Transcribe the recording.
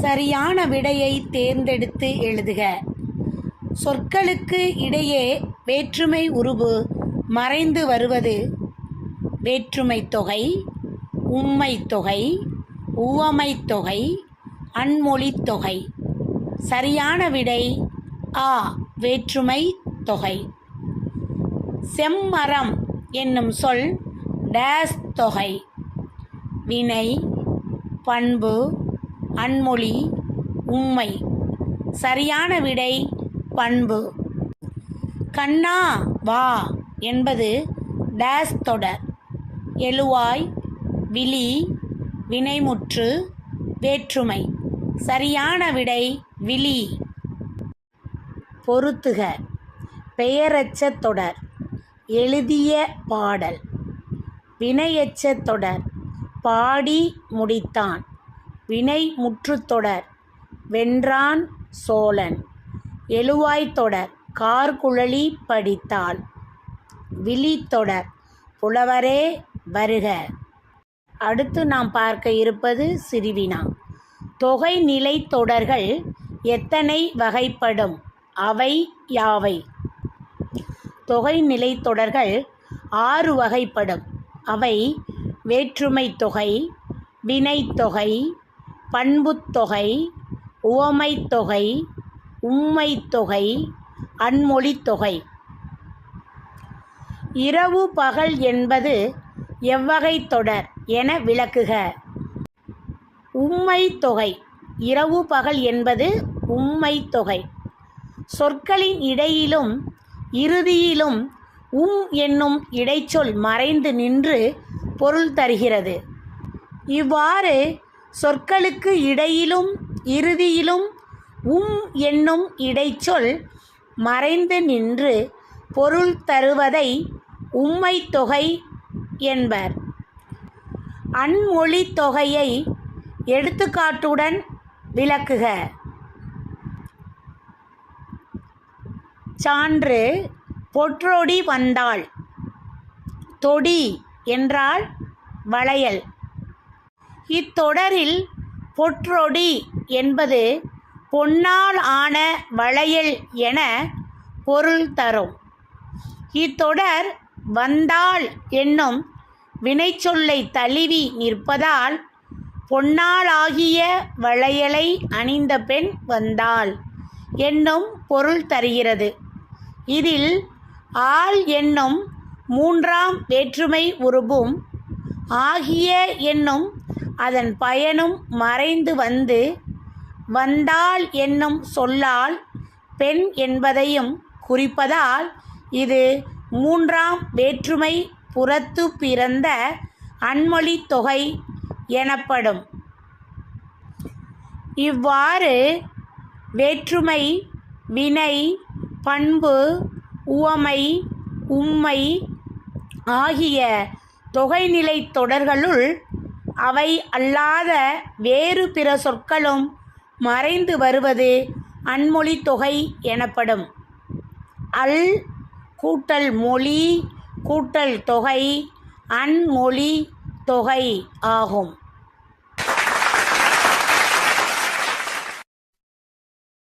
சரியான விடையை தேர்ந்தெடுத்து எழுதுக. சொற்களுக்கு இடையே வேற்றுமை உருபு மறைந்து வருவது வேற்றுமைத் தொகை, உம்மைத் தொகை, உவமைத் தொகை, அன்மொழித் தொகை. சரியான விடை ஆ, வேற்றுமைத் தொகை. செம்மரம் என்னும் சொல் டேஸ் தொகை. வினை, பண்பு, அன்மொழி, உம்மை. சரியான விடை பண்பு. கண்ணா வா என்பது டேஸ் தொடர். எழுவாய், விழி, வினைமுற்று, வேற்றுமை. சரியான விடை விழி. பொறுத்துக. பெயரச்ச தொடர். எழுதிய பாடல். வினையெச்ச தொடர். பாடி முடித்தான். வினை முற்றுத்தொடர். வென்றான் சோழன். எழுவாய்த் தொடர். கார்குழலி படித்தாள். விழித்தொடர். புலவரே வருக. அடுத்து நாம் பார்க்க இருப்பது சிறுவினா. தொகைநிலை தொடர்கள் எத்தனை வகைப்படும்? அவை யாவை? தொகைநிலை தொடர்கள் 6 வகைப்படும். அவை வேற்றுமைத் தொகை, வினைத்தொகை, பண்புத்தொகை, உவமைத் தொகை, உம்மைத் தொகை, அன்மொழித் தொகை. இரவு பகல் என்பது எவ்வகைத் தொடர் என விளக்குக. உம்மைத் தொகை. இரவு பகல் என்பது உம்மைத் தொகை. சொற்களின் இடையிலும் இறுதியிலும் என்னும் இடைச்சொல் மறைந்து நின்று பொருள் தருகிறது. இவ்வாறு சொற்களுக்கு இடையிலும் இறுதியிலும் என்னும் இடைச்சொல் மறைந்து நின்று பொருள் தருவதை உம்மைத் தொகை என்பர். அன்மொழித் தொகையை எடுத்துக்காட்டுடன் விளக்குக. சான்று: பொற்றொடி வந்தாள். தொடி என்றால் வளையல். இத்தொடரில் பொற்றொடி என்பது பொன்னால் ஆன வளையல் என பொருள் தரும். இத்தொடர் வந்தாள் என்னும் வினைச்சொல்லை தழுவி நிற்பதால் பொன்னாலாகிய வளையலை அணிந்த பெண் வந்தாள் என்னும் பொருள் தருகிறது. இதில் ஆள் என்னும் 3ஆம் வேற்றுமை உருபும் ஆகிய என்னும் அதன் பயனும் மறைந்து வந்து வந்தாள் என்னும் சொல்லால் பெண் என்பதையும் குறிப்பதால் இது 3ஆம் வேற்றுமை புறத்து பிறந்த அன்மொழித் தொகை எனப்படும். இவ்வாறு வேற்றுமை, வினை, பண்பு, உவமை, உம்மை ஆகிய தொகைநிலை தொடர்களுள் அவை அல்லாத வேறு பிற சொற்களும் மறைந்து வருவது அன்மொழித் தொகை எனப்படும். அல் கூட்டல் மொழி கூட்டல் தொகை அன்மொழி தொகை ஆகும்.